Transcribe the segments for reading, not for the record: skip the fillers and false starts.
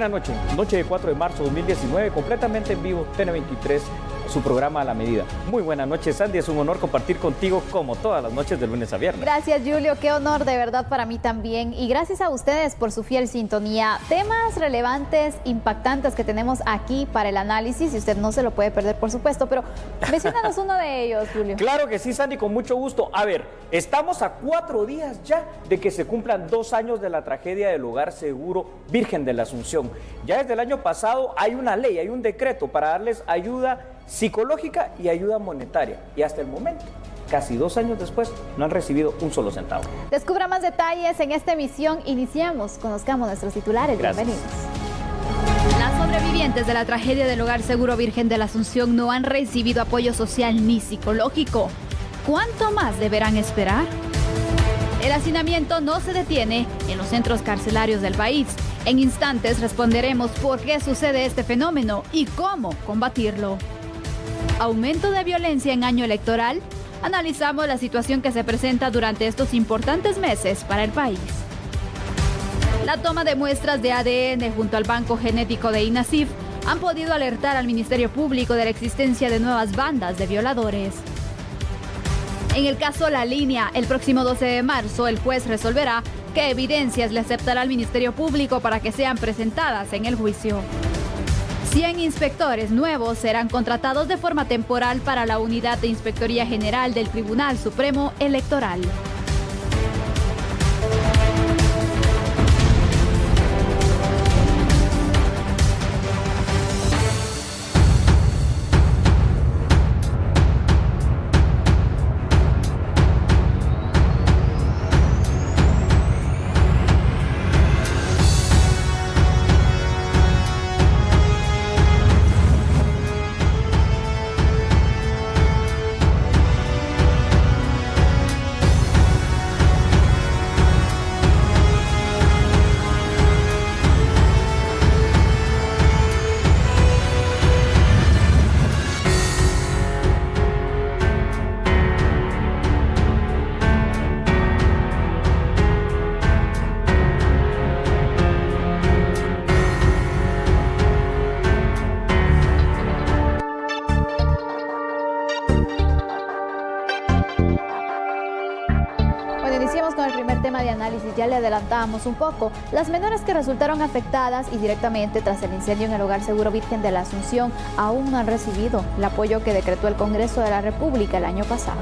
Buenas noches, noche de 4 de marzo de 2019, completamente en vivo, TN23, su programa A la Medida. Muy buenas noches, Sandy, es un honor compartir contigo como todas las noches de lunes a viernes. Gracias, Julio, qué honor de verdad para mí también. Y gracias a ustedes por su fiel sintonía. Temas relevantes, impactantes que tenemos aquí para el análisis, y usted no se lo puede perder, por supuesto, pero menciónanos uno de ellos, Julio. Claro que sí, Sandy, con mucho gusto. A ver, estamos a 4 días ya de que se cumplan 2 años de la tragedia del Hogar Seguro Virgen de la Asunción. Ya desde el año pasado hay una ley, hay un decreto para darles ayuda psicológica y ayuda monetaria. Y hasta el momento, casi 2 años después, no han recibido un solo centavo. Descubra más detalles en esta emisión. Iniciamos, conozcamos nuestros titulares. Gracias. Bienvenidos. Las sobrevivientes de la tragedia del Hogar Seguro Virgen de la Asunción no han recibido apoyo social ni psicológico. ¿Cuánto más deberán esperar? El hacinamiento no se detiene en los centros carcelarios del país. En instantes responderemos por qué sucede este fenómeno y cómo combatirlo. ¿Aumento de violencia en año electoral? Analizamos la situación que se presenta durante estos importantes meses para el país. La toma de muestras de ADN junto al Banco Genético de INASIF han podido alertar al Ministerio Público de la existencia de nuevas bandas de violadores. En el caso La Línea, el próximo 12 de marzo, el juez resolverá qué evidencias le aceptará al Ministerio Público para que sean presentadas en el juicio. 100 inspectores nuevos serán contratados de forma temporal para la Unidad de Inspectoría General del Tribunal Supremo Electoral. Ya le adelantábamos un poco. Las menores que resultaron afectadas y directamente tras el incendio en el Hogar Seguro Virgen de la Asunción aún no han recibido el apoyo que decretó el Congreso de la República el año pasado.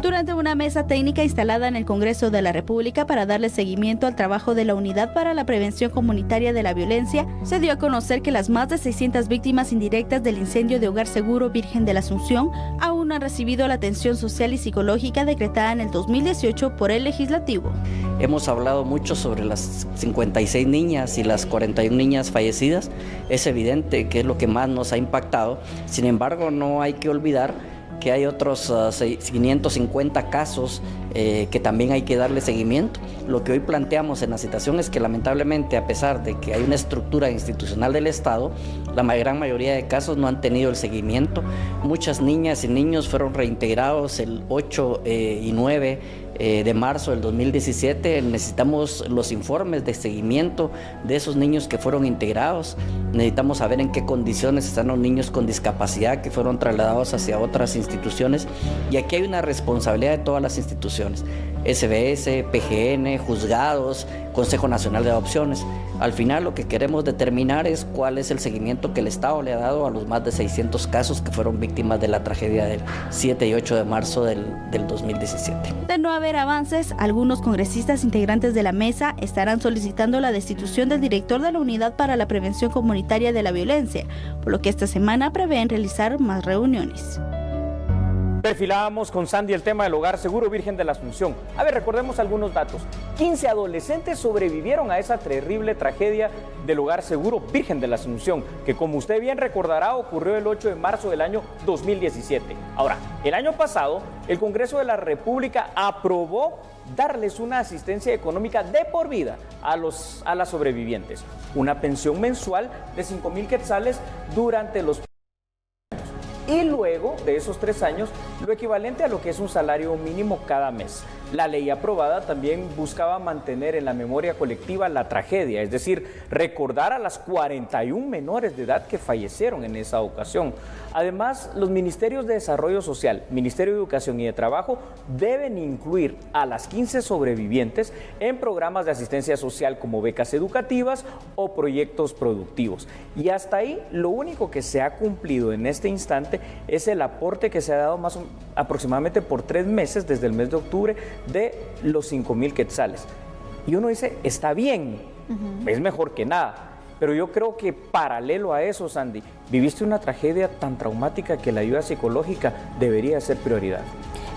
Durante una mesa técnica instalada en el Congreso de la República para darle seguimiento al trabajo de la Unidad para la Prevención Comunitaria de la Violencia, se dio a conocer que las más de 600 víctimas indirectas del incendio de Hogar Seguro Virgen de la Asunción aún no han recibido la atención social y psicológica decretada en el 2018 por el Legislativo. Hemos hablado mucho sobre las 56 niñas y las 41 niñas fallecidas. Es evidente que es lo que más nos ha impactado. Sin embargo, no hay que olvidar que hay otros 550 casos que también hay que darle seguimiento. Lo que hoy planteamos en la citación es que lamentablemente, a pesar de que hay una estructura institucional del Estado, la gran mayoría de casos no han tenido el seguimiento. Muchas niñas y niños fueron reintegrados el 8 y 9 de marzo del 2017. Necesitamos los informes de seguimiento de esos niños que fueron integrados. Necesitamos saber en qué condiciones están los niños con discapacidad que fueron trasladados hacia otras instituciones. Y aquí hay una responsabilidad de todas las instituciones: SBS, PGN, juzgados, Consejo Nacional de Adopciones. Al final lo que queremos determinar es cuál es el seguimiento que el Estado le ha dado a los más de 600 casos que fueron víctimas de la tragedia del 7 y 8 de marzo del 2017. De no haber avances, algunos congresistas integrantes de la mesa estarán solicitando la destitución del director de la Unidad para la Prevención Comunitaria de la Violencia, por lo que esta semana prevén realizar más reuniones. Perfilábamos con Sandy el tema del Hogar Seguro Virgen de la Asunción. A ver, recordemos algunos datos. 15 adolescentes sobrevivieron a esa terrible tragedia del Hogar Seguro Virgen de la Asunción, que, como usted bien recordará, ocurrió el 8 de marzo del año 2017. Ahora, el año pasado, el Congreso de la República aprobó darles una asistencia económica de por vida a las sobrevivientes. Una pensión mensual de 5,000 quetzales durante los y luego de esos 3 años, lo equivalente a lo que es un salario mínimo cada mes. La ley aprobada también buscaba mantener en la memoria colectiva la tragedia, es decir, recordar a las 41 menores de edad que fallecieron en esa ocasión. Además, los ministerios de Desarrollo Social, Ministerio de Educación y de Trabajo deben incluir a las 15 sobrevivientes en programas de asistencia social como becas educativas o proyectos productivos. Y hasta ahí, lo único que se ha cumplido en este instante es el aporte que se ha dado aproximadamente por 3 meses, desde el mes de octubre, de los 5,000 quetzales. Y uno dice, está bien, es mejor que nada. Pero yo creo que paralelo a eso, Sandy, viviste una tragedia tan traumática que la ayuda psicológica debería ser prioridad.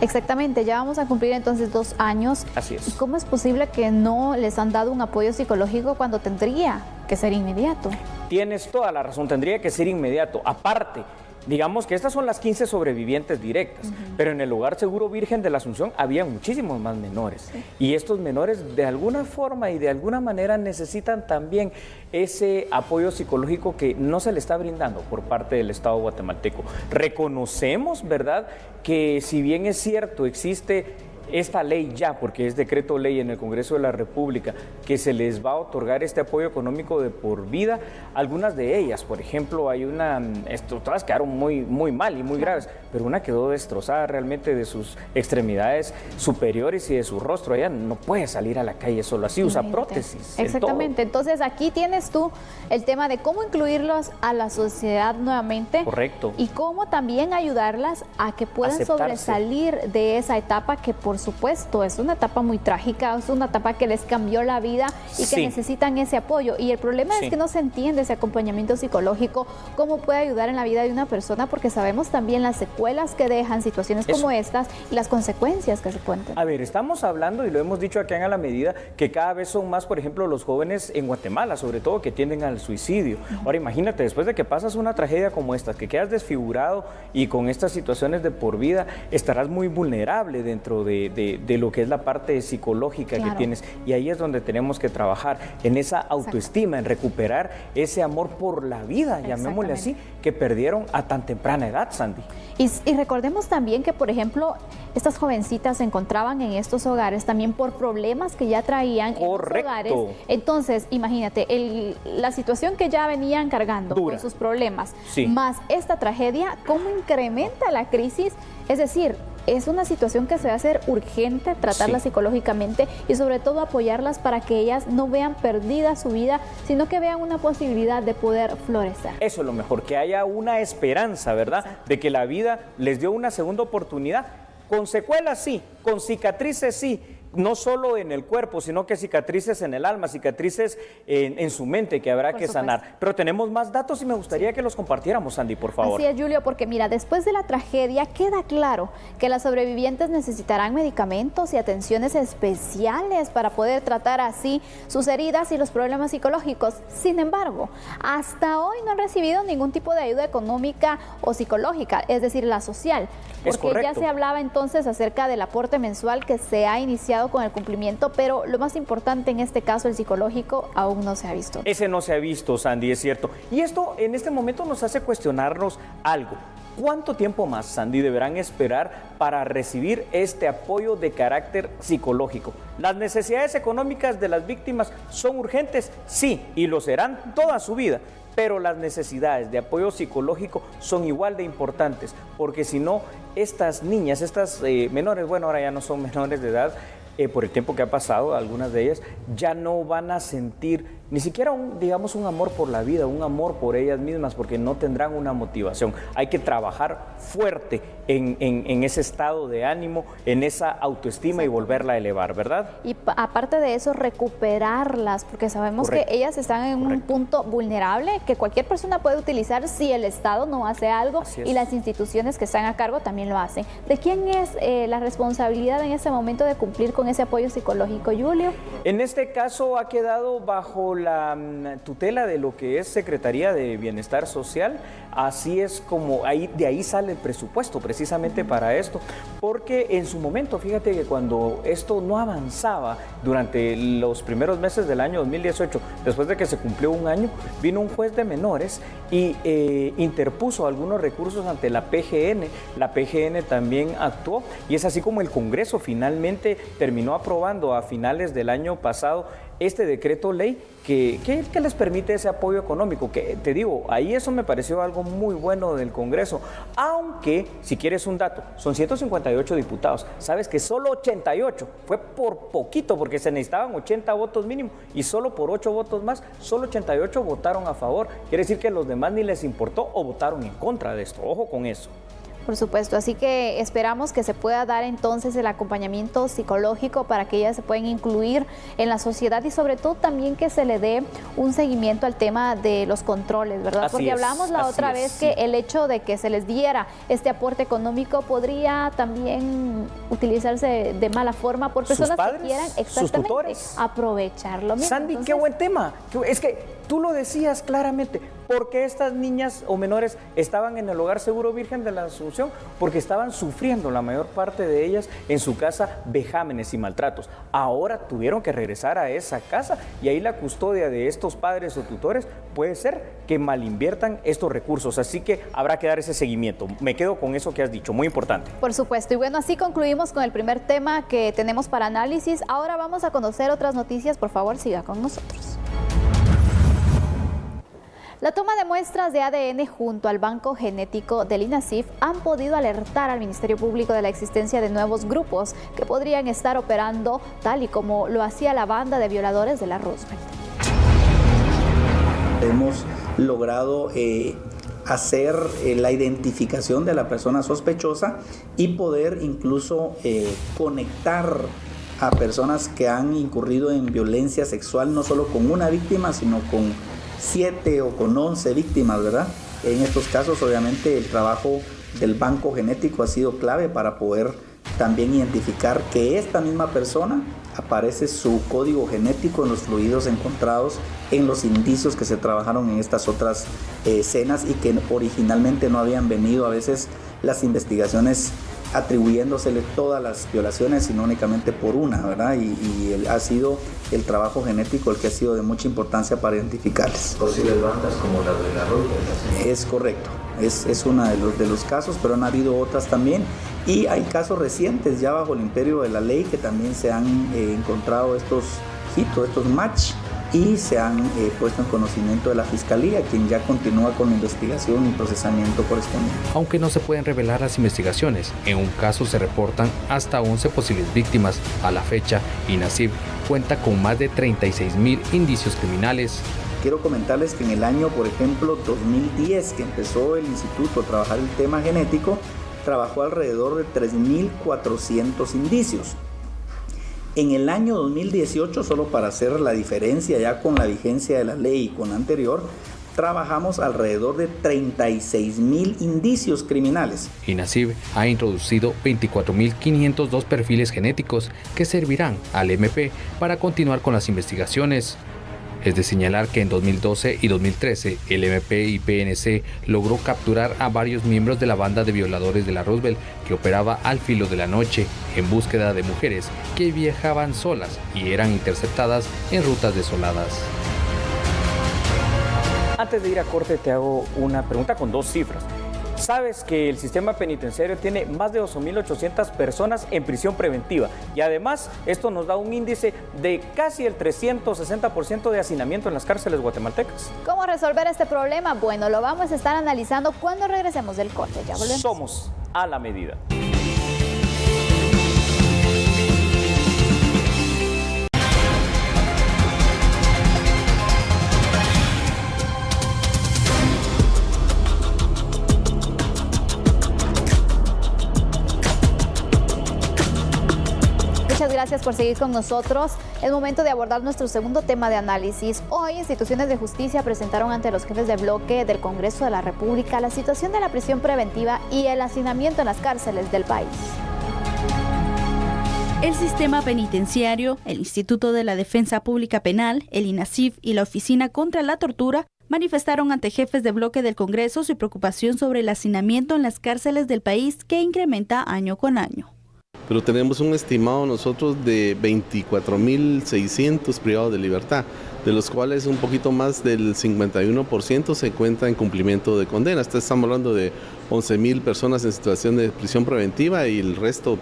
Exactamente, ya vamos a cumplir entonces 2 años. Así es. ¿Y cómo es posible que no les han dado un apoyo psicológico cuando tendría que ser inmediato? Tienes toda la razón, tendría que ser inmediato. Aparte, digamos que estas son las 15 sobrevivientes directas, pero en el Hogar Seguro Virgen de la Asunción había muchísimos más menores. Sí. Y estos menores de alguna forma y de alguna manera necesitan también ese apoyo psicológico que no se le está brindando por parte del Estado guatemalteco. Reconocemos, ¿verdad?, que si bien es cierto, existe esta ley ya, porque es decreto ley en el Congreso de la República, que se les va a otorgar este apoyo económico de por vida. Algunas de ellas, por ejemplo, hay todas quedaron muy mal y muy graves, pero una quedó destrozada realmente de sus extremidades superiores y de su rostro. Ella no puede salir a la calle solo así, usa prótesis. Exactamente, entonces aquí tienes tú el tema de cómo incluirlos a la sociedad nuevamente. Correcto. Y cómo también ayudarlas a que puedan sobresalir de esa etapa que por supuesto es una etapa muy trágica, es una etapa que les cambió la vida y que necesitan ese apoyo. Y el problema es que no se entiende ese acompañamiento psicológico, cómo puede ayudar en la vida de una persona, porque sabemos también las secuelas que dejan situaciones como estas y las consecuencias que se pueden tener. A ver, estamos hablando, y lo hemos dicho acá en A la Medida, que cada vez son más, por ejemplo, los jóvenes en Guatemala, sobre todo, que tienden al suicidio. Ahora imagínate, después de que pasas una tragedia como esta, que quedas desfigurado y con estas situaciones de por vida, estarás muy vulnerable dentro de lo que es la parte psicológica que tienes, y ahí es donde tenemos que trabajar, en esa autoestima, en recuperar ese amor por la vida, llamémosle así, que perdieron a tan temprana edad, Sandy. Y recordemos también que, por ejemplo, estas jovencitas se encontraban en estos hogares también por problemas que ya traían en los hogares. Entonces, imagínate, la situación que ya venían cargando con sus problemas, más esta tragedia, ¿cómo incrementa la crisis? Es decir, es una situación que se va a hacer urgente tratarla psicológicamente y sobre todo apoyarlas para que ellas no vean perdida su vida, sino que vean una posibilidad de poder florecer. Eso es lo mejor, que haya una esperanza, ¿verdad? Exacto. De que la vida les dio una segunda oportunidad, con secuelas sí, con cicatrices sí, no solo en el cuerpo, sino que cicatrices en el alma, cicatrices en su mente que habrá que sanar. Pero tenemos más datos y me gustaría que los compartiéramos, Sandy, por favor. Así es, Julio, porque mira, después de la tragedia queda claro que las sobrevivientes necesitarán medicamentos y atenciones especiales para poder tratar así sus heridas y los problemas psicológicos. Sin embargo, hasta hoy no han recibido ningún tipo de ayuda económica o psicológica, es decir, la social. Porque ya se hablaba entonces acerca del aporte mensual que se ha iniciado con el cumplimiento, pero lo más importante en este caso, el psicológico, aún no se ha visto. Ese no se ha visto, Sandy, es cierto. Y esto en este momento nos hace cuestionarnos algo. ¿Cuánto tiempo más, Sandy, deberán esperar para recibir este apoyo de carácter psicológico? ¿Las necesidades económicas de las víctimas son urgentes? Sí, y lo serán toda su vida. Pero las necesidades de apoyo psicológico son igual de importantes, porque si no, estas niñas, estas menores, bueno, ahora ya no son menores de edad, por el tiempo que ha pasado, algunas de ellas ya no van a sentir ni siquiera digamos un amor por la vida, un amor por ellas mismas, porque no tendrán una motivación. Hay que trabajar fuerte en ese estado de ánimo, en esa autoestima y volverla a elevar, ¿verdad? Y aparte de eso, recuperarlas, porque sabemos que ellas están en un punto vulnerable que cualquier persona puede utilizar si el Estado no hace algo y las instituciones que están a cargo también lo hacen. ¿De quién es la responsabilidad en este momento de cumplir con ese apoyo psicológico, Julio? En este caso ha quedado bajo bajo la tutela de lo que es Secretaría de Bienestar Social, así es como de ahí sale el presupuesto precisamente para esto, porque en su momento, fíjate que cuando esto no avanzaba durante los primeros meses del año 2018, después de que se cumplió un año, vino un juez de menores y interpuso algunos recursos ante la PGN. La PGN también actuó y es así como el Congreso finalmente terminó aprobando a finales del año pasado este decreto ley que les permite ese apoyo económico, que te digo, ahí eso me pareció algo muy bueno del Congreso, aunque, si quieres un dato, son 158 diputados, sabes que solo 88, fue por poquito, porque se necesitaban 80 votos mínimo, y solo por 8 votos más, solo 88 votaron a favor, quiere decir que a los demás ni les importó o votaron en contra de esto, ojo con eso. Por supuesto, así que esperamos que se pueda dar entonces el acompañamiento psicológico para que ellas se puedan incluir en la sociedad y sobre todo también que se le dé un seguimiento al tema de los controles, ¿verdad? Porque hablamos la otra vez que el hecho de que se les diera este aporte económico podría también utilizarse de mala forma por personas que quieran exactamente aprovecharlo. Sandy, entonces, qué buen tema. Es que tú lo decías claramente. ¿Por qué estas niñas o menores estaban en el Hogar Seguro Virgen de la Asunción? Porque estaban sufriendo, la mayor parte de ellas, en su casa, vejámenes y maltratos. Ahora tuvieron que regresar a esa casa y ahí la custodia de estos padres o tutores puede ser que malinviertan estos recursos. Así que habrá que dar ese seguimiento. Me quedo con eso que has dicho, muy importante. Por supuesto. Y bueno, así concluimos con el primer tema que tenemos para análisis. Ahora vamos a conocer otras noticias. Por favor, siga con nosotros. La toma de muestras de ADN junto al Banco Genético del INASIF han podido alertar al Ministerio Público de la existencia de nuevos grupos que podrían estar operando tal y como lo hacía la banda de violadores de la Roosevelt. Hemos logrado hacer la identificación de la persona sospechosa y poder incluso conectar a personas que han incurrido en violencia sexual, no solo con una víctima, sino con 7 o con 11 víctimas, ¿verdad? En estos casos, obviamente, el trabajo del banco genético ha sido clave para poder también identificar que esta misma persona aparece su código genético en los fluidos encontrados, en los indicios que se trabajaron en estas otras escenas y que originalmente no habían venido a veces las investigaciones atribuyéndosele todas las violaciones, sino únicamente por una, ¿verdad? Y ha sido el trabajo genético el que ha sido de mucha importancia para identificarles. ¿Posibles bandas como la de la Roosevelt? Es correcto, es uno de los casos, pero han habido otras también. Y hay casos recientes ya bajo el imperio de la ley que también se han encontrado estos hitos, estos match, y se han puesto en conocimiento de la Fiscalía, quien ya continúa con la investigación y procesamiento correspondiente. Aunque no se pueden revelar las investigaciones, en un caso se reportan hasta 11 posibles víctimas. A la fecha, INASIF cuenta con más de 36,000 indicios criminales. Quiero comentarles que en el año, por ejemplo, 2010, que empezó el instituto a trabajar el tema genético, trabajó alrededor de 3,400 indicios. En el año 2018, solo para hacer la diferencia ya con la vigencia de la ley y con la anterior, trabajamos alrededor de 36,000 indicios criminales. INASIF ha introducido 24,502 perfiles genéticos que servirán al MP para continuar con las investigaciones. Es de señalar que en 2012 y 2013 el MP y PNC logró capturar a varios miembros de la banda de violadores de la Roosevelt que operaba al filo de la noche en búsqueda de mujeres que viajaban solas y eran interceptadas en rutas desoladas. Antes de ir a corte te hago una pregunta con 2 cifras. Sabes que el sistema penitenciario tiene más de 8,800 personas en prisión preventiva y además esto nos da un índice de casi el 360% de hacinamiento en las cárceles guatemaltecas. ¿Cómo resolver este problema? Bueno, lo vamos a estar analizando cuando regresemos del corte. Ya volvemos. Somos a la medida. Muchas gracias por seguir con nosotros. Es momento de abordar nuestro segundo tema de análisis. Hoy, instituciones de justicia presentaron ante los jefes de bloque del Congreso de la República la situación de la prisión preventiva y el hacinamiento en las cárceles del país. El sistema penitenciario, el Instituto de la Defensa Pública Penal, el INASIF y la Oficina contra la Tortura manifestaron ante jefes de bloque del Congreso su preocupación sobre el hacinamiento en las cárceles del país, que incrementa año con año. Pero tenemos un estimado nosotros de 24.600 privados de libertad, de los cuales un poquito más del 51% se encuentra en cumplimiento de condena. Estamos hablando de 11.000 personas en situación de prisión preventiva y el resto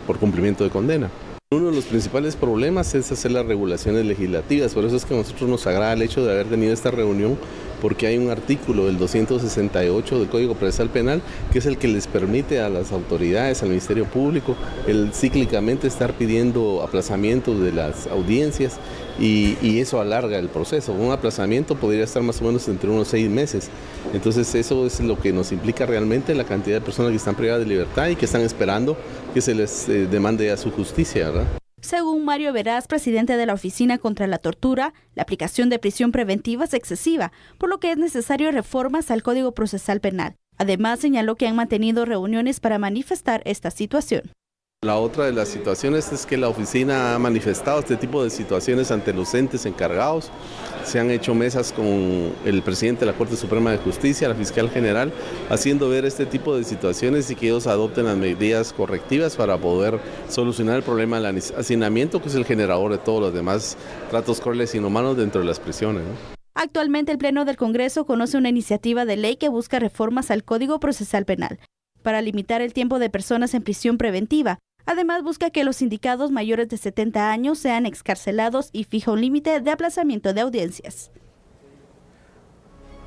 por cumplimiento de condena. Uno de los principales problemas es hacer las regulaciones legislativas, por eso es que a nosotros nos agrada el hecho de haber tenido esta reunión, porque hay un artículo del 268 del Código Procesal Penal que es el que les permite a las autoridades, al Ministerio Público, el cíclicamente estar pidiendo aplazamientos de las audiencias y eso alarga el proceso. Un aplazamiento podría estar más o menos entre unos 6 meses. Entonces eso es lo que nos implica realmente la cantidad de personas que están privadas de libertad y que están esperando que se les demande a su justicia, ¿verdad? Según Mario Veraz, presidente de la Oficina contra la Tortura, la aplicación de prisión preventiva es excesiva, por lo que es necesario reformas al Código Procesal Penal. Además, señaló que han mantenido reuniones para manifestar esta situación. La otra de las situaciones es que la oficina ha manifestado este tipo de situaciones ante los entes encargados. Se han hecho mesas con el presidente de la Corte Suprema de Justicia, la fiscal general, haciendo ver este tipo de situaciones y que ellos adopten las medidas correctivas para poder solucionar el problema del hacinamiento, que es el generador de todos los demás tratos crueles e inhumanos dentro de las prisiones, ¿no? Actualmente el Pleno del Congreso conoce una iniciativa de ley que busca reformas al Código Procesal Penal para limitar el tiempo de personas en prisión preventiva. Además, busca que los indicados mayores de 70 años sean excarcelados y fija un límite de aplazamiento de audiencias.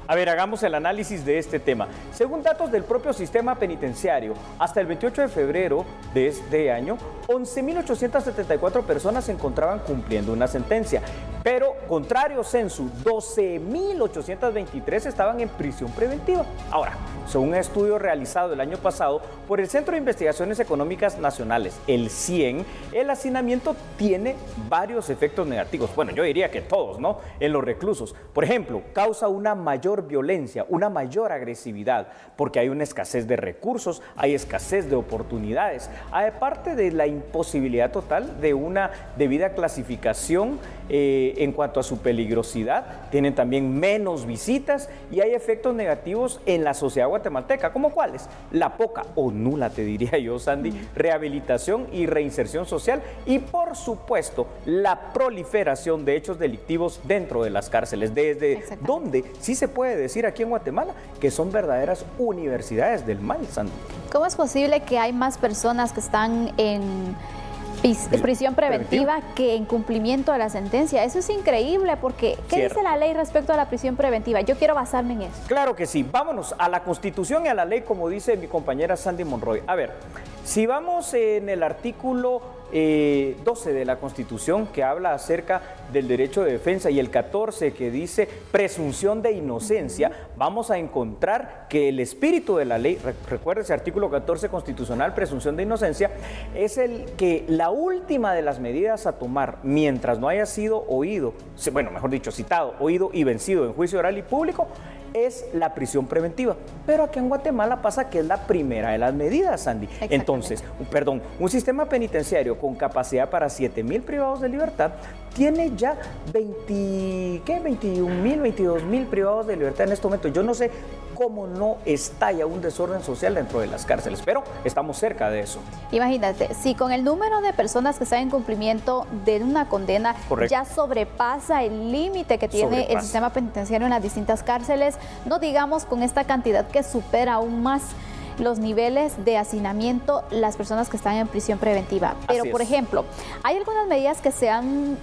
A ver, hagamos el análisis de este tema. Según datos del propio sistema penitenciario, hasta el 28 de febrero de este año, 11.874 personas se encontraban cumpliendo una sentencia. Pero, contrario censo, 12.823 estaban en prisión preventiva. Ahora, según un estudio realizado el año pasado por el Centro de Investigaciones Económicas Nacionales, el CIEN, el hacinamiento tiene varios efectos negativos. Bueno, yo diría que todos, ¿no? En los reclusos. Por ejemplo, causa una mayor violencia, una mayor agresividad, porque hay una escasez de recursos, hay escasez de oportunidades, aparte de la imposibilidad total de una debida clasificación en cuanto a su peligrosidad. Tienen también menos visitas y hay efectos negativos en la sociedad guatemalteca, ¿como cuáles? La poca o nula, te diría yo, Sandy, rehabilitación y reinserción social y, por supuesto, la proliferación de hechos delictivos dentro de las cárceles, desde donde sí se puede decir aquí en Guatemala que son verdaderas universidades del mal, Sandy. ¿Cómo es posible que hay más personas que están en prisión preventiva que en cumplimiento de la sentencia? Eso es increíble, porque ¿qué dice la ley respecto a la prisión preventiva? Yo quiero basarme en eso. Claro que sí, vámonos a la Constitución y a la ley, como dice mi compañera Sandy Monroy. A ver, si vamos en el artículo 12 de la Constitución, que habla acerca del derecho de defensa, y el 14 que dice presunción de inocencia, vamos a encontrar que el espíritu de la ley, recuerda ese artículo 14 constitucional, presunción de inocencia, es el que la última de las medidas a tomar mientras no haya sido oído, bueno, mejor dicho, citado, oído y vencido en juicio oral y público, es la prisión preventiva. Pero aquí en Guatemala pasa que es la primera de las medidas, Sandy. Entonces, un sistema penitenciario con capacidad para 7.000 privados de libertad tiene ya 21.000, 22.000 privados de libertad en este momento. Yo no sé cómo no estalla un desorden social dentro de las cárceles, pero estamos cerca de eso. Imagínate, si con el número de personas que están en cumplimiento de una condena ya sobrepasa el límite que tiene el sistema penitenciario en las distintas cárceles, no digamos con esta cantidad que supera aún más los niveles de hacinamiento las personas que están en prisión preventiva. Pero, por ejemplo, hay algunas medidas que se han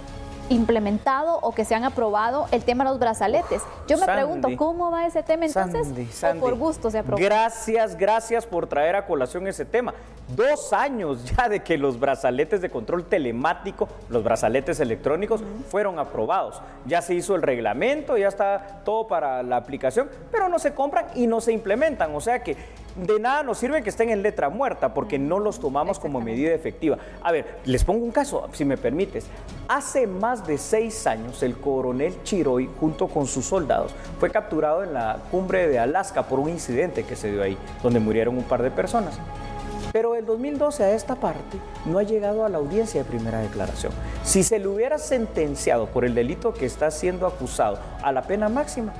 implementado o que se han aprobado, el tema de los brazaletes. Yo me pregunto, ¿cómo va ese tema entonces? Sandy, ¿O por gusto se aprobó? Gracias por traer a colación ese tema. 2 años ya de que los brazaletes de control telemático, los brazaletes electrónicos, fueron aprobados. Ya se hizo el reglamento, ya está todo para la aplicación, pero no se compran y no se implementan. O sea que de nada nos sirve que estén en letra muerta porque no los tomamos como medida efectiva. A ver, les pongo un caso, si me permites. Hace más de 6 años, el coronel Chiroy, junto con sus soldados, fue capturado en la cumbre de Alaska por un incidente que se dio ahí, donde murieron un par de personas. Pero del 2012 a esta parte no ha llegado a la audiencia de primera declaración. Si se le hubiera sentenciado por el delito que está siendo acusado a la pena máxima,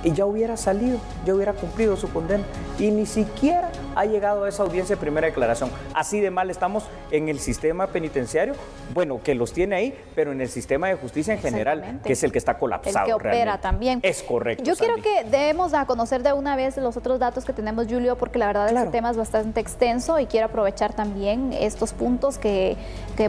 y ya hubiera salido, ya hubiera cumplido su condena, y ni siquiera ha llegado a esa audiencia de primera declaración. Así de mal estamos en el sistema penitenciario, bueno, que los tiene ahí, pero en el sistema de justicia en general, que es el que está colapsado. El que opera realmente. también. Es correcto. Yo Sandy. quiero que demos a conocer de una vez los otros datos que tenemos, Julio, porque la verdad este tema es bastante extenso y quiero aprovechar también estos puntos que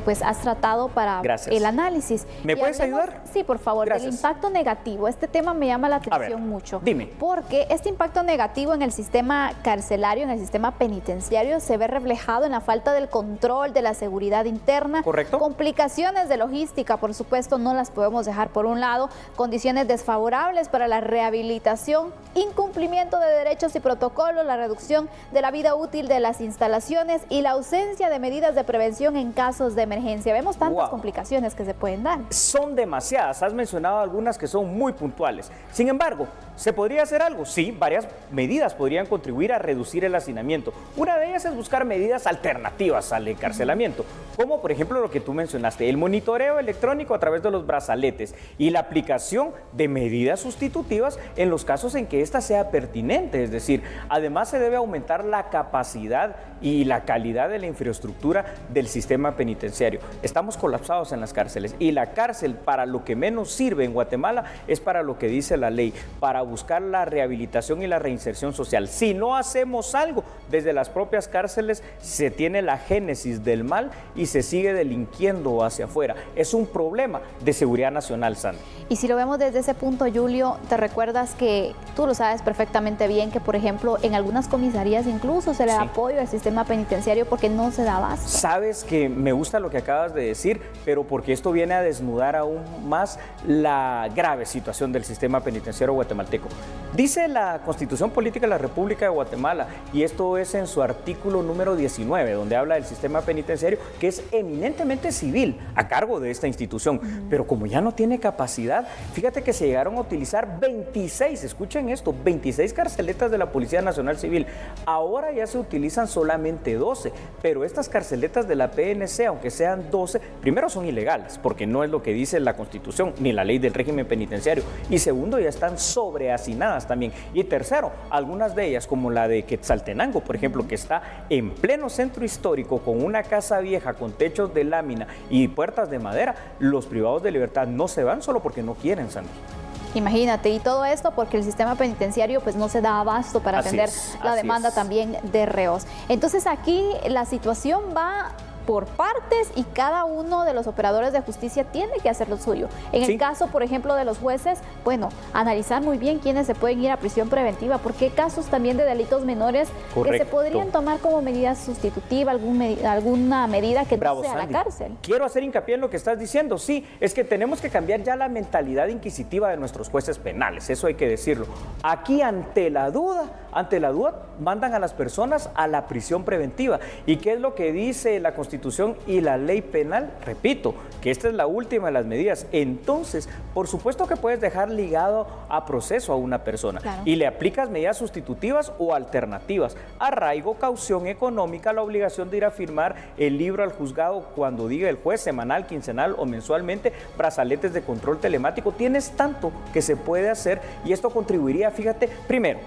pues has tratado para el análisis. ¿Me puedes ayudar? Sí, por favor. Gracias. Del impacto negativo. Este tema me llama la atención mucho. Dime. Porque este impacto negativo en el sistema carcelario, en el sistema penitenciario, se ve reflejado en la falta del control de la seguridad interna. Correcto. Complicaciones de logística, por supuesto, no las podemos dejar por un lado. Condiciones desfavorables para la rehabilitación, incumplimiento de derechos y protocolos, la reducción de la vida útil de las instalaciones y la ausencia de medidas de prevención en casos de emergencia. Vemos tantas complicaciones que se pueden dar. Son demasiadas, has mencionado algunas que son muy puntuales. Sin embargo, ¿se podría hacer algo? Sí, varias medidas podrían contribuir a reducir el hacinamiento. Una de ellas es buscar medidas alternativas al encarcelamiento, como por ejemplo lo que tú mencionaste, el monitoreo electrónico a través de los brazaletes y la aplicación de medidas sustitutivas en los casos en que ésta sea pertinente. Es decir, además se debe aumentar la capacidad y la calidad de la infraestructura del sistema penitenciario. Estamos colapsados en las cárceles y la cárcel para lo que menos sirve en Guatemala es para lo que dice la ley, para buscar la rehabilitación y la reinserción social. Si no hacemos algo, desde las propias cárceles se tiene la génesis del mal y se sigue delinquiendo hacia afuera. Es un problema de seguridad nacional, Sandy. Y si lo vemos desde ese punto, Julio, te recuerdas que tú lo sabes perfectamente bien, que por ejemplo en algunas comisarías incluso se le da apoyo al sistema penitenciario porque no se da abasto. Sabes que me gusta lo que acabas de decir, pero porque esto viene a desnudar aún más la grave situación del sistema penitenciario guatemalteco. Dice la Constitución Política de la República de Guatemala, y esto es en su artículo número 19, donde habla del sistema penitenciario, que es eminentemente civil, a cargo de esta institución. Pero como ya no tiene capacidad, fíjate que se llegaron a utilizar 26, escuchen esto, 26 carceletas de la Policía Nacional Civil. Ahora ya se utilizan solamente 12, pero estas carceletas de la PNC, aunque sean 12, primero son ilegales, porque no es lo que dice la Constitución, ni la ley del régimen penitenciario, y segundo, ya están sobrehacinadas también. Y tercero, algunas de ellas, como la de Quetzaltenango, por ejemplo, que está en pleno centro histórico, con una casa vieja, con techos de lámina y puertas de madera, los privados de libertad no se van solo porque no quieren, Sandy. Imagínate, y todo esto porque el sistema penitenciario pues no se da abasto para atender la demanda también de reos. Entonces aquí la situación va por partes y cada uno de los operadores de justicia tiene que hacer lo suyo. En el caso, por ejemplo, de los jueces, bueno, analizar muy bien quiénes se pueden ir a prisión preventiva, porque hay casos también de delitos menores que se podrían tomar como medida sustitutiva, alguna medida que no sea la cárcel. Quiero hacer hincapié en lo que estás diciendo. Sí, es que tenemos que cambiar ya la mentalidad inquisitiva de nuestros jueces penales, eso hay que decirlo. Aquí ante la duda mandan a las personas a la prisión preventiva. ¿Y qué es lo que dice la Constitución y la ley penal? Repito, que esta es la última de las medidas. Entonces, por supuesto que puedes dejar ligado a proceso a una persona y le aplicas medidas sustitutivas o alternativas. Arraigo, caución económica, la obligación de ir a firmar el libro al juzgado cuando diga el juez, semanal, quincenal o mensualmente, brazaletes de control telemático. Tienes tanto que se puede hacer y esto contribuiría, fíjate, primero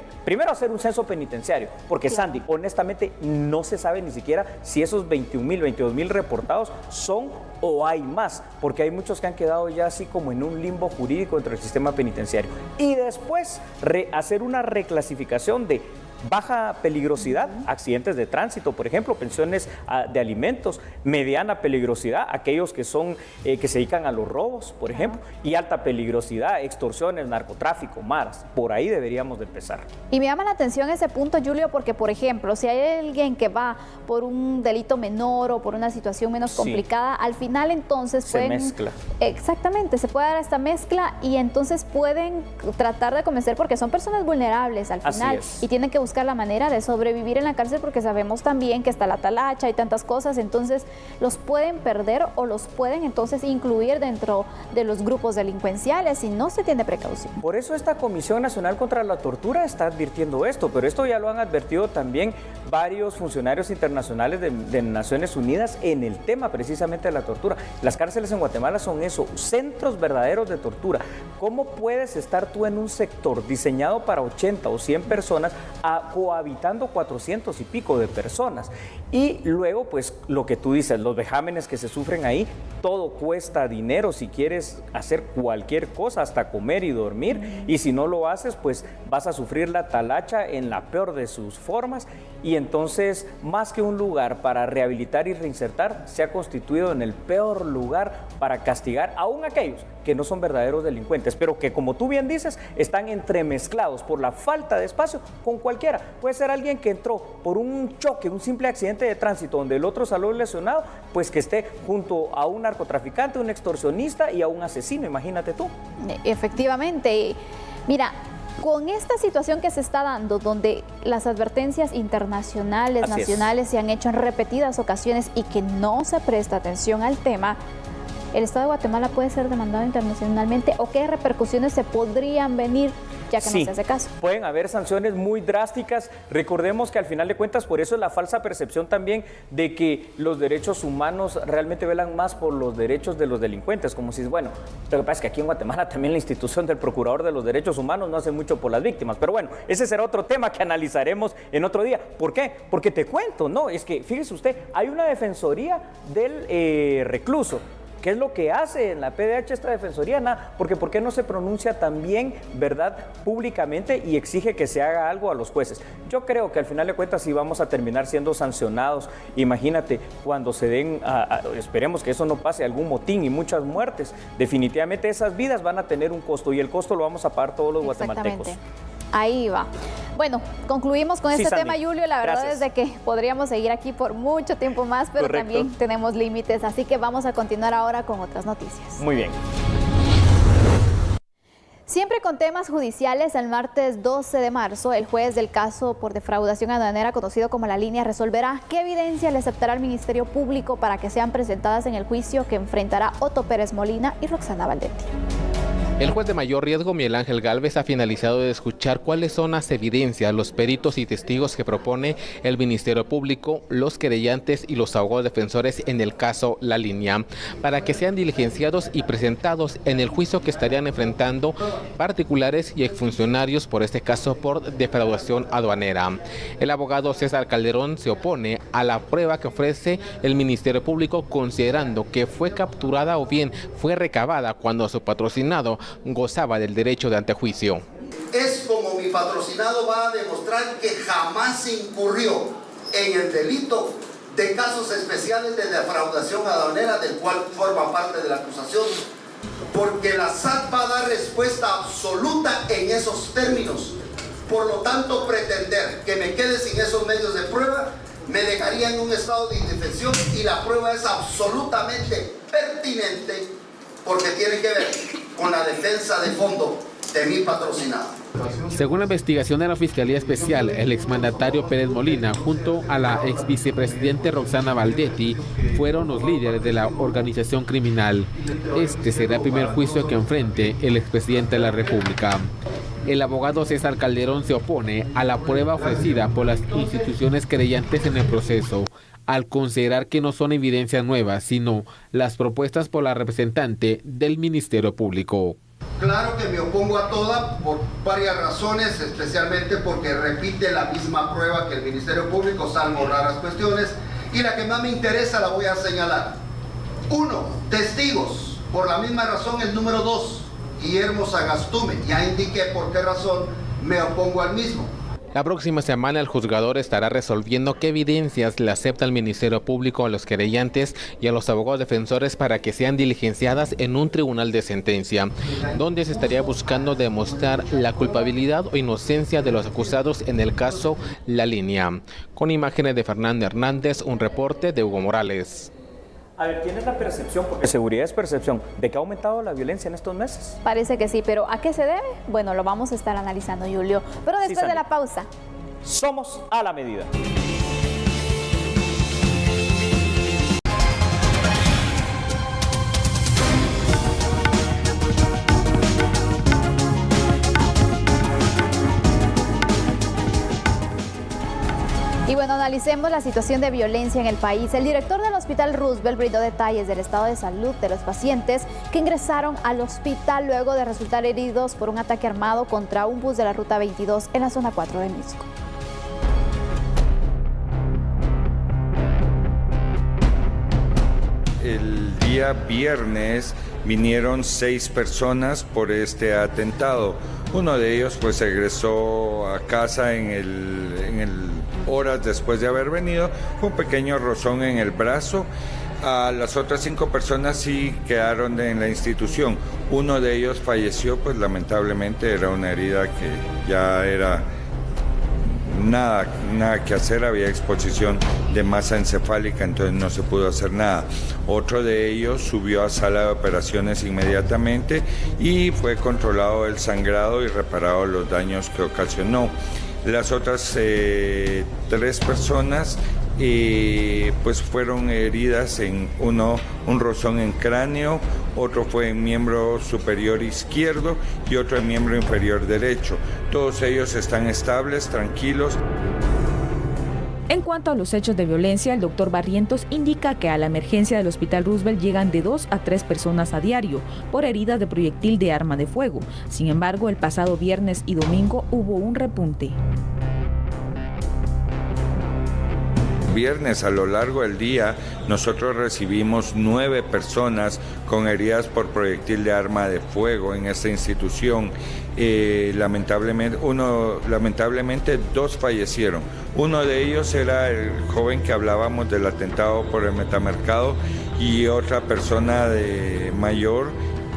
hacer un censo penitenciario, porque Sandy, honestamente no se sabe ni siquiera si esos 21,000, 22,000 reportados son o hay más, porque hay muchos que han quedado ya así como en un limbo jurídico dentro del sistema penitenciario. Y después hacer una reclasificación de baja peligrosidad, accidentes de tránsito, por ejemplo, pensiones de alimentos, mediana peligrosidad, aquellos que son que se dedican a los robos, por ejemplo, y alta peligrosidad, extorsiones, narcotráfico, maras. Por ahí deberíamos de empezar. Y me llama la atención ese punto, Julio, porque, por ejemplo, si hay alguien que va por un delito menor o por una situación menos complicada, al final entonces se mezcla. Exactamente, se puede dar esta mezcla y entonces pueden tratar de convencer, porque son personas vulnerables al final y tienen que buscar la manera de sobrevivir en la cárcel, porque sabemos también que está la talacha y tantas cosas, entonces los pueden perder o los pueden entonces incluir dentro de los grupos delincuenciales si no se tiene precaución. Por eso esta Comisión Nacional contra la Tortura está advirtiendo esto, pero esto ya lo han advertido también varios funcionarios internacionales de Naciones Unidas en el tema precisamente de la tortura. Las cárceles en Guatemala son eso, centros verdaderos de tortura. ¿Cómo puedes estar tú en un sector diseñado para 80 o 100 personas cohabitando 400 y pico de personas? Y luego, pues, lo que tú dices, los vejámenes que se sufren ahí, todo cuesta dinero si quieres hacer cualquier cosa, hasta comer y dormir, y si no lo haces, pues vas a sufrir la talacha en la peor de sus formas, y entonces, más que un lugar para rehabilitar y reinsertar, se ha constituido en el peor lugar para castigar aún aquellos que no son verdaderos delincuentes, pero que, como tú bien dices, están entremezclados por la falta de espacio con cualquiera. Puede ser alguien que entró por un choque, un simple accidente de tránsito donde el otro salió lesionado, pues que esté junto a un narcotraficante, un extorsionista y a un asesino, imagínate tú. Efectivamente. Mira, con esta situación que se está dando, donde las advertencias internacionales, nacionales se han hecho en repetidas ocasiones y que no se presta atención al tema, ¿el Estado de Guatemala puede ser demandado internacionalmente o qué repercusiones se podrían venir ya que no se hace caso? Pueden haber sanciones muy drásticas. Recordemos que al final de cuentas, por eso es la falsa percepción también de que los derechos humanos realmente velan más por los derechos de los delincuentes, como si, bueno, lo que pasa es que aquí en Guatemala también la institución del Procurador de los Derechos Humanos no hace mucho por las víctimas, pero bueno, ese será otro tema que analizaremos en otro día. ¿Por qué? Porque te cuento, no, es que fíjese usted, hay una defensoría del recluso. ¿Qué es lo que hace en la PDH esta defensoría? Nada, porque ¿por qué no se pronuncia también, verdad, públicamente y exige que se haga algo a los jueces? Yo creo que al final de cuentas sí vamos a terminar siendo sancionados. Imagínate cuando se den, esperemos que eso no pase, algún motín y muchas muertes. Definitivamente esas vidas van a tener un costo y el costo lo vamos a pagar todos los guatemaltecos. Ahí va. Bueno, concluimos con este tema, Julio. La verdad es de que podríamos seguir aquí por mucho tiempo más, pero también tenemos límites, así que vamos a continuar ahora con otras noticias. Muy bien. Siempre con temas judiciales, el martes 12 de marzo, el juez del caso por defraudación aduanera, conocido como La Línea, resolverá qué evidencia le aceptará al Ministerio Público para que sean presentadas en el juicio que enfrentará Otto Pérez Molina y Roxana Valdetti. El juez de mayor riesgo, Miguel Ángel Gálvez, ha finalizado de escuchar cuáles son las evidencias, los peritos y testigos que propone el Ministerio Público, los querellantes y los abogados defensores en el caso La Línea, para que sean diligenciados y presentados en el juicio que estarían enfrentando particulares y exfuncionarios por este caso por defraudación aduanera. El abogado César Calderón se opone a la prueba que ofrece el Ministerio Público, considerando que fue capturada o bien fue recabada cuando su patrocinado gozaba del derecho de antejuicio. Es como mi patrocinado va a demostrar que jamás incurrió en el delito de casos especiales de defraudación aduanera, del cual forma parte de la acusación, porque la SAT va a dar respuesta absoluta en esos términos. Por lo tanto, pretender que me quede sin esos medios de prueba me dejaría en un estado de indefensión, y la prueba es absolutamente pertinente porque tiene que ver con la defensa de fondo de mi patrocinado. Según la investigación de la Fiscalía Especial, el exmandatario Pérez Molina junto a la exvicepresidente Roxana Valdetti fueron los líderes de la organización criminal. Este será el primer juicio que enfrente el expresidente de la República. El abogado César Calderón se opone a la prueba ofrecida por las instituciones querellantes en el proceso, al considerar que no son evidencias nuevas, sino las propuestas por la representante del Ministerio Público. Claro que me opongo a toda por varias razones, especialmente porque repite la misma prueba que el Ministerio Público, salvo raras cuestiones, y la que más me interesa la voy a señalar. 1. Testigos. Por la misma razón, el número 2, Guillermo Sagastume. Ya indiqué por qué razón me opongo al mismo. La próxima semana el juzgador estará resolviendo qué evidencias le acepta el Ministerio Público a los querellantes y a los abogados defensores para que sean diligenciadas en un tribunal de sentencia, donde se estaría buscando demostrar la culpabilidad o inocencia de los acusados en el caso La Línea. Con imágenes de Fernando Hernández, un reporte de Hugo Morales. A ver, ¿tienes la percepción, porque seguridad es percepción, de que ha aumentado la violencia en estos meses? Parece que sí, pero ¿a qué se debe? Bueno, lo vamos a estar analizando, Julio. Pero después de la pausa, Somos a la medida. Y bueno, analicemos la situación de violencia en el país. El director del Hospital Roosevelt brindó detalles del estado de salud de los pacientes que ingresaron al hospital luego de resultar heridos por un ataque armado contra un bus de la Ruta 22 en la zona 4 de Mixco. El día viernes vinieron 6 personas por este atentado. Uno de ellos pues egresó a casa horas después de haber venido, fue un pequeño rozón en el brazo. A las otras 5 personas sí quedaron en la institución. Uno de ellos falleció, pues lamentablemente era una herida que ya era nada que hacer, había exposición de masa encefálica, entonces no se pudo hacer nada. Otro de ellos subió a sala de operaciones inmediatamente y fue controlado el sangrado y reparado los daños que ocasionó. Las otras 3 personas pues fueron heridas, en un rozón en cráneo, otro fue en miembro superior izquierdo y otro en miembro inferior derecho. Todos ellos están estables, tranquilos. En cuanto a los hechos de violencia, el doctor Barrientos indica que a la emergencia del Hospital Roosevelt llegan de 2 a 3 personas a diario por heridas de proyectil de arma de fuego. Sin embargo, el pasado viernes y domingo hubo un repunte. Viernes a lo largo del día nosotros recibimos 9 personas con heridas por proyectil de arma de fuego en esta institución. Lamentablemente 2 fallecieron. Uno de ellos era el joven que hablábamos del atentado por el Metamercado y otra persona mayor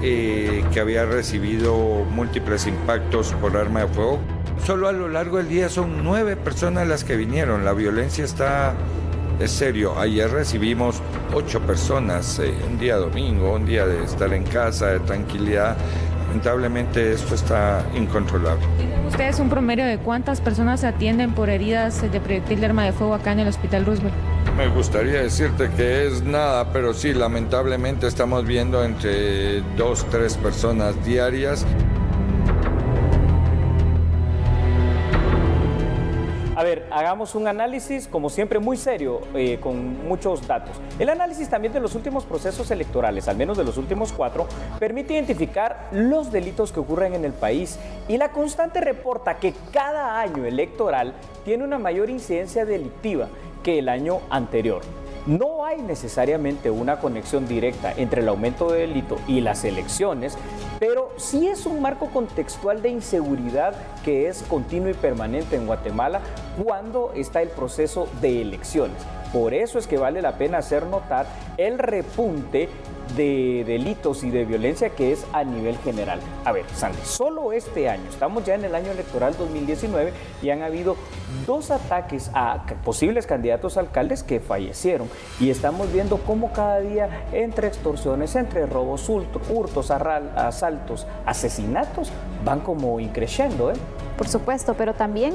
que había recibido múltiples impactos por arma de fuego. Solo a lo largo del día son 9 personas las que vinieron. La violencia es serio. Ayer recibimos 8 personas, un día domingo, un día de estar en casa, de tranquilidad. Lamentablemente esto está incontrolable. ¿Ustedes un promedio de cuántas personas se atienden por heridas de proyectil de arma de fuego acá en el Hospital Roosevelt? Me gustaría decirte que es nada, pero sí, lamentablemente estamos viendo entre 2 o 3 personas diarias. A ver, hagamos un análisis, como siempre, muy serio, con muchos datos. El análisis también de los últimos procesos electorales, al menos de los últimos 4, permite identificar los delitos que ocurren en el país y la constante reporta que cada año electoral tiene una mayor incidencia delictiva que el año anterior. No hay necesariamente una conexión directa entre el aumento de delito y las elecciones, pero sí es un marco contextual de inseguridad que es continuo y permanente en Guatemala cuando está el proceso de elecciones. Por eso es que vale la pena hacer notar el repunte de delitos y de violencia que es a nivel general. A ver, Sandy, solo este año, estamos ya en el año electoral 2019 y han habido 2 ataques a posibles candidatos a alcaldes que fallecieron y estamos viendo cómo cada día entre extorsiones, entre robos, hurtos, asaltos, asesinatos van como increciendo, ¿eh? Por supuesto, pero también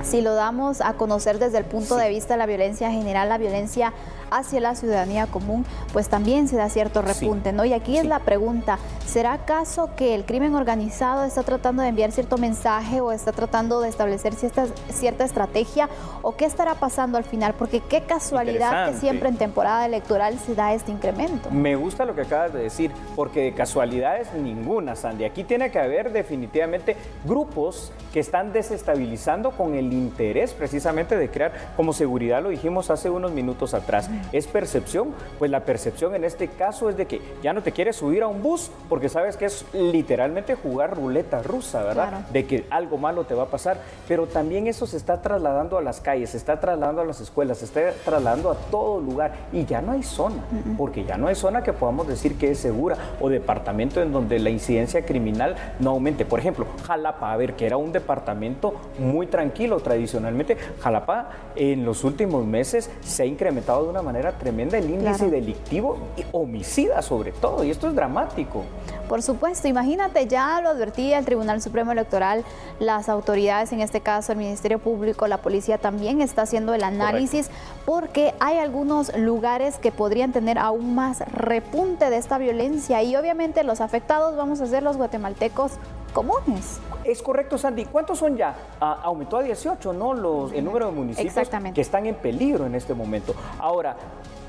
si lo damos a conocer desde el punto de vista de la violencia general, la violencia hacia la ciudadanía común, pues también se da cierto repunte, ¿no? Y aquí es la pregunta, ¿será acaso que el crimen organizado está tratando de enviar cierto mensaje o está tratando de establecer cierta estrategia o qué estará pasando al final? Porque qué casualidad que siempre en temporada electoral se da este incremento. Me gusta lo que acabas de decir, porque de casualidades ninguna, Sandy. Aquí tiene que haber definitivamente grupos que están desestabilizando con el interés precisamente de crear como seguridad, lo dijimos hace unos minutos atrás. ¿Es percepción? Pues la percepción en este caso es de que ya no te quieres subir a un bus porque sabes que es literalmente jugar ruleta rusa, ¿verdad? Claro. De que algo malo te va a pasar, pero también eso se está trasladando a las calles, se está trasladando a las escuelas, se está trasladando a todo lugar y ya no hay zona, porque ya no hay zona que podamos decir que es segura o departamento en donde la incidencia criminal no aumente. Por ejemplo, Jalapa, a ver, que era un departamento muy tranquilo tranquilo. Tradicionalmente, Jalapa en los últimos meses se ha incrementado de una manera tremenda el índice delictivo y homicida sobre todo, y esto es dramático. Por supuesto, imagínate, ya lo advertía el Tribunal Supremo Electoral, las autoridades, en este caso el Ministerio Público, la policía también está haciendo el análisis, porque hay algunos lugares que podrían tener aún más repunte de esta violencia y obviamente los afectados vamos a ser los guatemaltecos comunes. Es correcto, Sandy. ¿Cuántos son ya? Aumentó a 18, ¿no? El número de municipios que están en peligro en este momento. Ahora,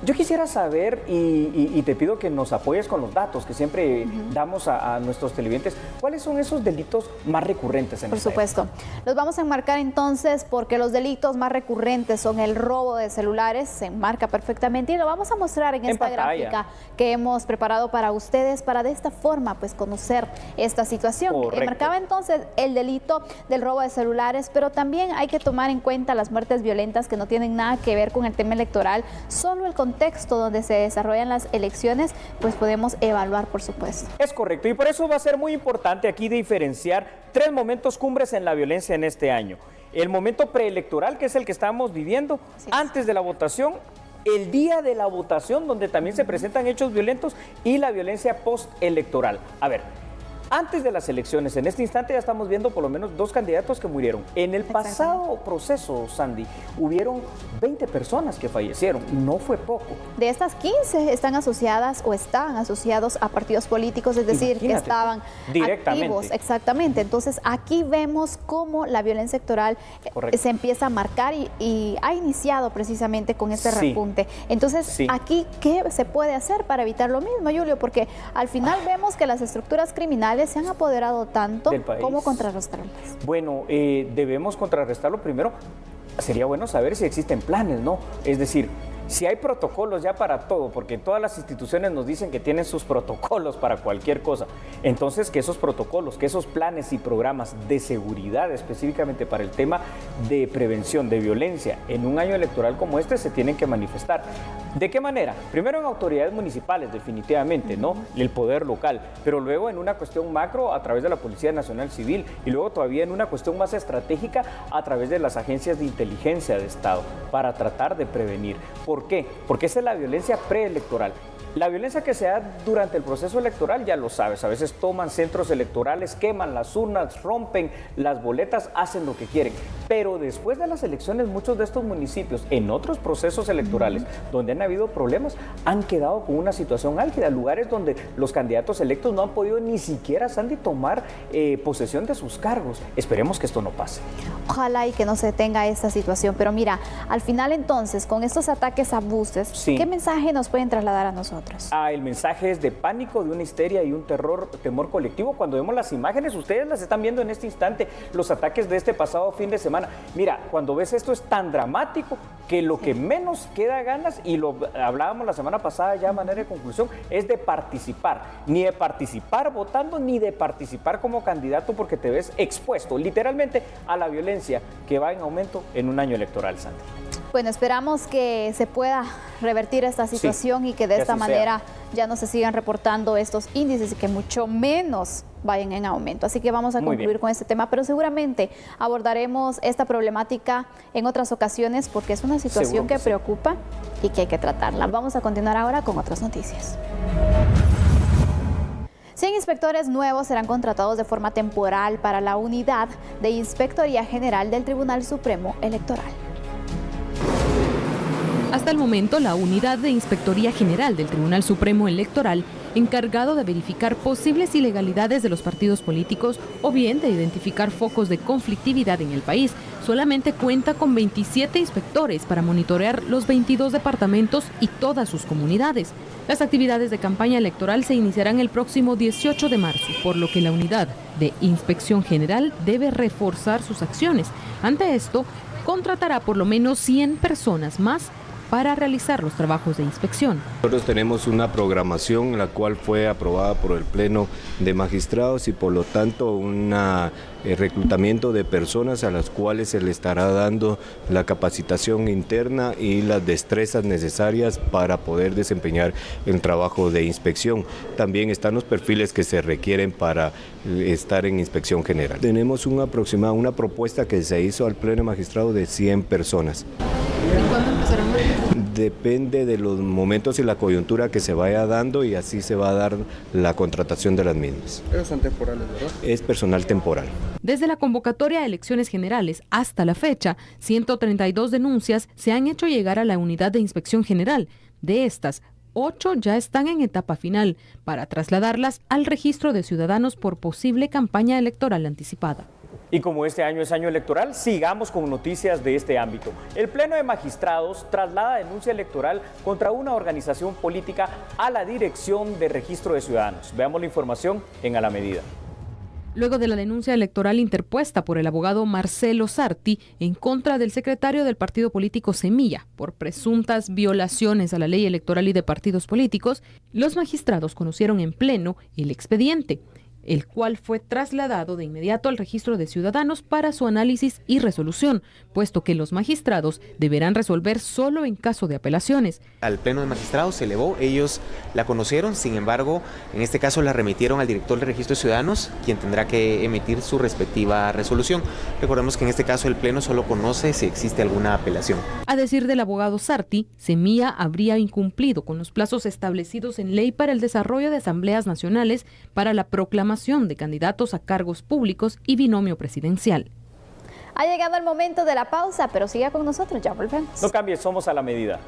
yo quisiera saber, y te pido que nos apoyes con los datos que siempre damos a nuestros televidentes, ¿cuáles son esos delitos más recurrentes en esta época? Por supuesto. Los vamos a enmarcar entonces porque los delitos más recurrentes son el robo de celulares, se enmarca perfectamente y lo vamos a mostrar en esta gráfica que hemos preparado para ustedes para de esta forma pues conocer esta situación. Enmarcaba entonces el delito del robo de celulares, pero también hay que tomar en cuenta las muertes violentas que no tienen nada que ver con el tema electoral, solo el contexto donde se desarrollan las elecciones, pues podemos evaluar, por supuesto. Es correcto, y por eso va a ser muy importante aquí diferenciar 3 momentos cumbres en la violencia en este año. El momento preelectoral, que es el que estamos viviendo, antes de la votación, el día de la votación, donde también se presentan hechos violentos, y la violencia postelectoral. A ver, antes de las elecciones, en este instante ya estamos viendo por lo menos 2 candidatos que murieron. En el pasado proceso, Sandy, hubieron 20 personas que fallecieron. No fue poco. De estas 15 están asociadas o estaban asociados a partidos políticos, es decir, que estaban activos. Exactamente. Entonces, aquí vemos cómo la violencia electoral se empieza a marcar y ha iniciado precisamente con este repunte. Entonces, aquí, ¿qué se puede hacer para evitar lo mismo, Julio? Porque al final vemos que las estructuras criminales se han apoderado tanto. ¿Cómo contrarrestarlas? Bueno, debemos contrarrestarlo primero. Sería bueno saber si existen planes, ¿no? Es decir, si hay protocolos ya para todo, porque todas las instituciones nos dicen que tienen sus protocolos para cualquier cosa. Entonces, que esos protocolos, que esos planes y programas de seguridad específicamente para el tema de prevención de violencia en un año electoral como este se tienen que manifestar. ¿De qué manera? Primero en autoridades municipales, definitivamente, ¿no? El poder local, pero luego en una cuestión macro a través de la Policía Nacional Civil y luego todavía en una cuestión más estratégica a través de las agencias de inteligencia de Estado para tratar de prevenir. ¿Por qué? Porque esa es la violencia preelectoral. La violencia que se da durante el proceso electoral, ya lo sabes, a veces toman centros electorales, queman las urnas, rompen las boletas, hacen lo que quieren. Pero después de las elecciones, muchos de estos municipios, en otros procesos electorales, donde han habido problemas, han quedado con una situación álgida, lugares donde los candidatos electos no han podido ni siquiera, Sandy, tomar posesión de sus cargos. Esperemos que esto no pase. Ojalá y que no se detenga esta situación, pero mira, al final entonces, con estos ataques a buses, ¿qué mensaje nos pueden trasladar a nosotros? El mensaje es de pánico, de una histeria y un temor colectivo. Cuando vemos las imágenes, ustedes las están viendo en este instante, los ataques de este pasado fin de semana. Mira, cuando ves esto es tan dramático que lo que menos queda ganas, y lo hablábamos la semana pasada ya a manera de conclusión, es de participar. Ni de participar votando, ni de participar como candidato, porque te ves expuesto literalmente a la violencia que va en aumento en un año electoral, Sandy. Bueno, esperamos que se pueda revertir esta situación y que de esta manera ya no se sigan reportando estos índices y que mucho menos vayan en aumento. Así que vamos a concluir con este tema, pero seguramente abordaremos esta problemática en otras ocasiones porque es una situación que preocupa y que hay que tratarla. Vamos a continuar ahora con otras noticias. 100 inspectores nuevos serán contratados de forma temporal para la unidad de Inspectoría General del Tribunal Supremo Electoral. Hasta el momento, la Unidad de Inspectoría General del Tribunal Supremo Electoral, encargado de verificar posibles ilegalidades de los partidos políticos o bien de identificar focos de conflictividad en el país, solamente cuenta con 27 inspectores para monitorear los 22 departamentos y todas sus comunidades. Las actividades de campaña electoral se iniciarán el próximo 18 de marzo, por lo que la Unidad de Inspección General debe reforzar sus acciones. Ante esto, contratará por lo menos 100 personas más para realizar los trabajos de inspección. Nosotros tenemos una programación la cual fue aprobada por el Pleno de Magistrados y por lo tanto un reclutamiento de personas a las cuales se le estará dando la capacitación interna y las destrezas necesarias para poder desempeñar el trabajo de inspección. También están los perfiles que se requieren para estar en inspección general. Tenemos una propuesta que se hizo al Pleno de Magistrados de 100 personas. ¿Y cuándo empezarán? Depende de los momentos y la coyuntura que se vaya dando y así se va a dar la contratación de las mismas. Ellos son temporales, ¿verdad? Es personal temporal. Desde la convocatoria de elecciones generales hasta la fecha, 132 denuncias se han hecho llegar a la unidad de inspección general. De estas, 8 ya están en etapa final para trasladarlas al registro de ciudadanos por posible campaña electoral anticipada. Y como este año es año electoral, sigamos con noticias de este ámbito. El Pleno de Magistrados traslada denuncia electoral contra una organización política a la Dirección de Registro de Ciudadanos. Veamos la información en A la Medida. Luego de la denuncia electoral interpuesta por el abogado Marcelo Sarti en contra del secretario del partido político Semilla por presuntas violaciones a la ley electoral y de partidos políticos, los magistrados conocieron en pleno el expediente, el cual fue trasladado de inmediato al registro de ciudadanos para su análisis y resolución, puesto que los magistrados deberán resolver solo en caso de apelaciones. Al Pleno de Magistrados se elevó, ellos la conocieron, sin embargo, en este caso la remitieron al director de registro de ciudadanos, quien tendrá que emitir su respectiva resolución. Recordemos que en este caso el Pleno solo conoce si existe alguna apelación. A decir del abogado Sarti, Semilla habría incumplido con los plazos establecidos en ley para el desarrollo de asambleas nacionales para la proclamación de candidatos a cargos públicos y binomio presidencial. Ha llegado el momento de la pausa, pero siga con nosotros, ya volvemos. No cambie, somos A la Medida.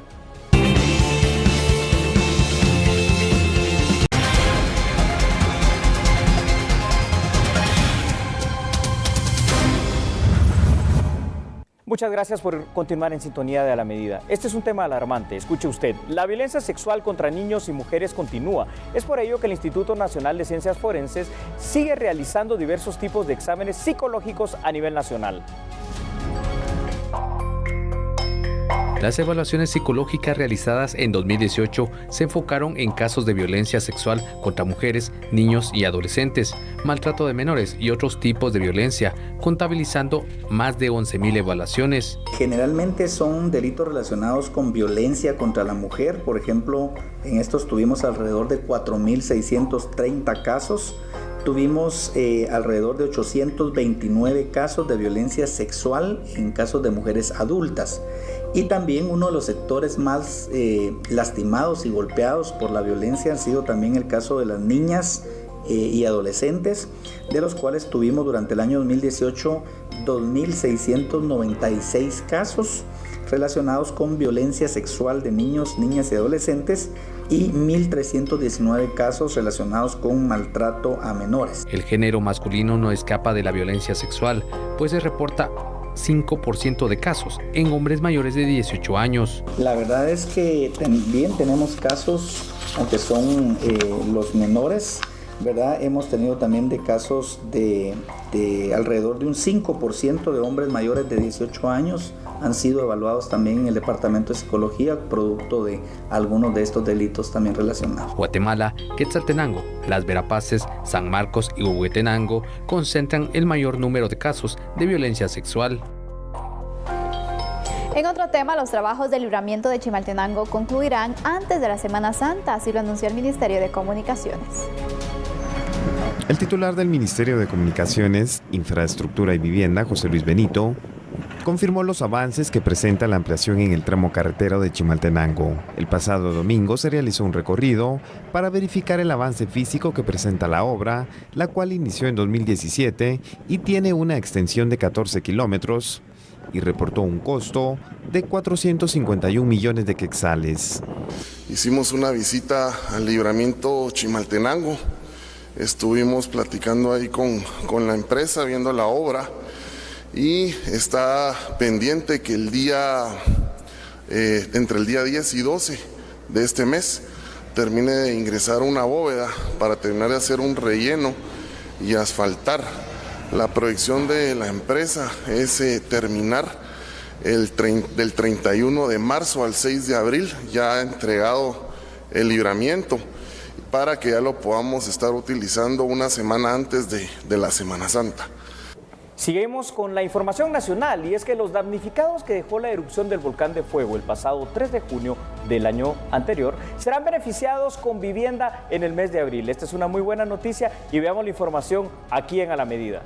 Muchas gracias por continuar en sintonía de A la Medida. Este es un tema alarmante. Escuche usted, la violencia sexual contra niños y mujeres continúa. Es por ello que el Instituto Nacional de Ciencias Forenses sigue realizando diversos tipos de exámenes psicológicos a nivel nacional. Las evaluaciones psicológicas realizadas en 2018 se enfocaron en casos de violencia sexual contra mujeres, niños y adolescentes, maltrato de menores y otros tipos de violencia, contabilizando más de 11,000 evaluaciones. Generalmente son delitos relacionados con violencia contra la mujer. Por ejemplo, en estos tuvimos alrededor de 4,630 casos. Tuvimos alrededor de 829 casos de violencia sexual en casos de mujeres adultas. Y también uno de los sectores más lastimados y golpeados por la violencia ha sido también el caso de las niñas y adolescentes, de los cuales tuvimos durante el año 2018 2,696 casos relacionados con violencia sexual de niños, niñas y adolescentes y 1,319 casos relacionados con maltrato a menores. El género masculino no escapa de la violencia sexual, pues se reporta 5% de casos en hombres mayores de 18 años. La verdad es que también tenemos casos, aunque son los menores, ¿verdad? Hemos tenido también de casos de alrededor de un 5% de hombres mayores de 18 años han sido evaluados también en el Departamento de Psicología, producto de algunos de estos delitos también relacionados. Guatemala, Quetzaltenango, Las Verapaces, San Marcos y Huehuetenango concentran el mayor número de casos de violencia sexual. En otro tema, los trabajos de libramiento de Chimaltenango concluirán antes de la Semana Santa, así lo anunció el Ministerio de Comunicaciones. El titular del Ministerio de Comunicaciones, Infraestructura y Vivienda, José Luis Benito, confirmó los avances que presenta la ampliación en el tramo carretero de Chimaltenango. El pasado domingo se realizó un recorrido para verificar el avance físico que presenta la obra, la cual inició en 2017 y tiene una extensión de 14 kilómetros y reportó un costo de 451 millones de quetzales. Hicimos una visita al libramiento Chimaltenango. Estuvimos platicando ahí con la empresa, viendo la obra, y está pendiente que entre el día 10 y 12 de este mes termine de ingresar una bóveda para terminar de hacer un relleno y asfaltar. La proyección de la empresa es terminar del 31 de marzo al 6 de abril ya ha entregado el libramiento para que ya lo podamos estar utilizando una semana antes de la Semana Santa. Seguimos con la información nacional y es que los damnificados que dejó la erupción del volcán de fuego el pasado 3 de junio del año anterior serán beneficiados con vivienda en el mes de abril. Esta es una muy buena noticia y veamos la información aquí en A la Medida.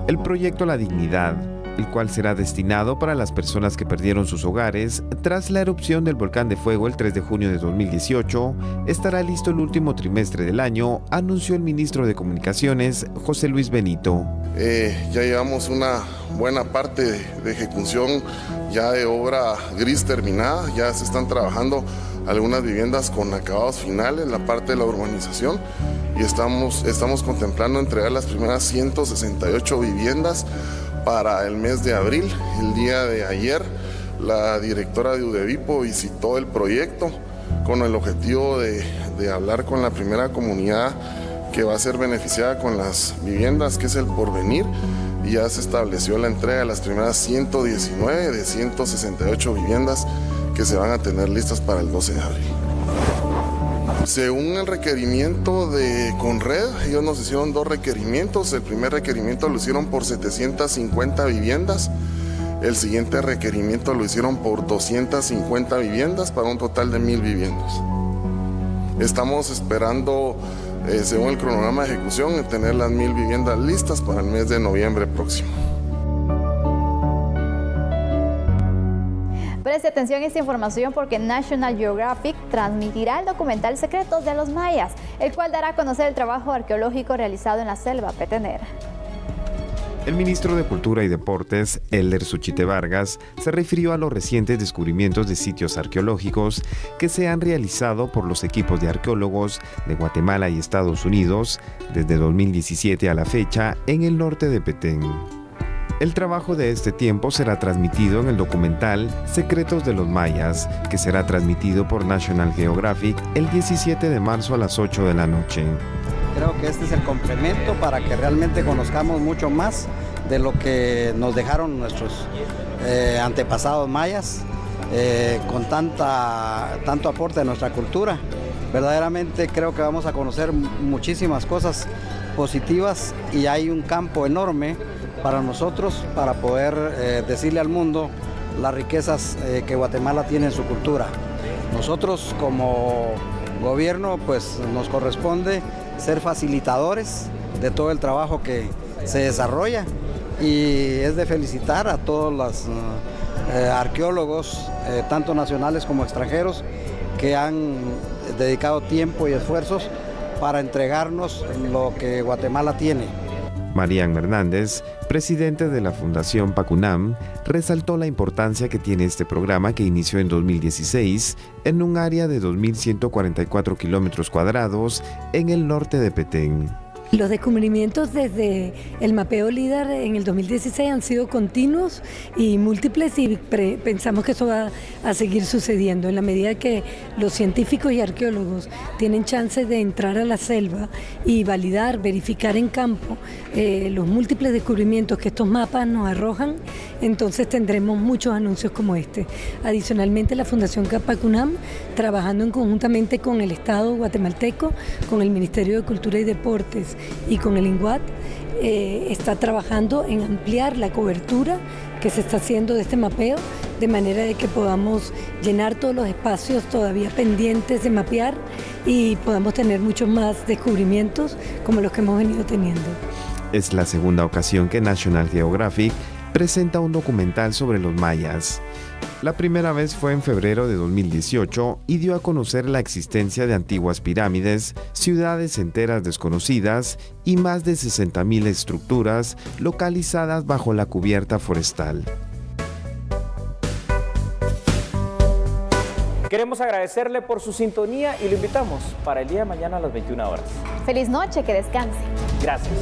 El proyecto La Dignidad, el cual será destinado para las personas que perdieron sus hogares tras la erupción del volcán de fuego el 3 de junio de 2018, estará listo el último trimestre del año, anunció el ministro de Comunicaciones, José Luis Benito. Ya llevamos una buena parte de ejecución ya de obra gris terminada, ya se están trabajando algunas viviendas con acabados finales, la parte de la urbanización, y estamos contemplando entregar las primeras 168 viviendas para el mes de abril. El día de ayer, la directora de UDEVIPO visitó el proyecto con el objetivo de hablar con la primera comunidad que va a ser beneficiada con las viviendas, que es el Porvenir, y ya se estableció la entrega de las primeras 119 de 168 viviendas que se van a tener listas para el 12 de abril. Según el requerimiento de Conred, ellos nos hicieron 2 requerimientos. El primer requerimiento lo hicieron por 750 viviendas. El siguiente requerimiento lo hicieron por 250 viviendas para un total de 1000 viviendas. Estamos esperando, según el cronograma de ejecución, tener las 1000 viviendas listas para el mes de noviembre próximo. Preste atención a esta información porque National Geographic transmitirá el documental Secretos de los Mayas, el cual dará a conocer el trabajo arqueológico realizado en la selva petenera. El ministro de Cultura y Deportes, Elder Suchite Vargas, se refirió a los recientes descubrimientos de sitios arqueológicos que se han realizado por los equipos de arqueólogos de Guatemala y Estados Unidos desde 2017 a la fecha en el norte de Petén. El trabajo de este tiempo será transmitido en el documental Secretos de los Mayas, que será transmitido por National Geographic el 17 de marzo a las 8 de la noche. Creo que este es el complemento para que realmente conozcamos mucho más de lo que nos dejaron nuestros antepasados mayas, con tanto aporte a nuestra cultura. Verdaderamente creo que vamos a conocer muchísimas cosas positivas y hay un campo enorme para nosotros para poder decirle al mundo las riquezas que Guatemala tiene en su cultura. Nosotros como gobierno pues nos corresponde ser facilitadores de todo el trabajo que se desarrolla y es de felicitar a todos los arqueólogos, tanto nacionales como extranjeros, que han dedicado tiempo y esfuerzos para entregarnos lo que Guatemala tiene. Marian Hernández, presidente de la Fundación Pacunam, resaltó la importancia que tiene este programa que inició en 2016 en un área de 2.144 kilómetros cuadrados en el norte de Petén. Los descubrimientos desde el mapeo LIDAR en el 2016 han sido continuos y múltiples y pensamos que eso va a seguir sucediendo. En la medida que los científicos y arqueólogos tienen chance de entrar a la selva y validar, verificar en campo los múltiples descubrimientos que estos mapas nos arrojan, entonces tendremos muchos anuncios como este. Adicionalmente, la Fundación Pacunam, trabajando conjuntamente con el Estado guatemalteco, con el Ministerio de Cultura y Deportes y con el INGUAT, está trabajando en ampliar la cobertura que se está haciendo de este mapeo, de manera de que podamos llenar todos los espacios todavía pendientes de mapear y podamos tener muchos más descubrimientos como los que hemos venido teniendo. Es la segunda ocasión que National Geographic presenta un documental sobre los mayas. La primera vez fue en febrero de 2018 y dio a conocer la existencia de antiguas pirámides, ciudades enteras desconocidas y más de 60.000 estructuras localizadas bajo la cubierta forestal. Queremos agradecerle por su sintonía y lo invitamos para el día de mañana a las 21 horas. Feliz noche, que descanse. Gracias.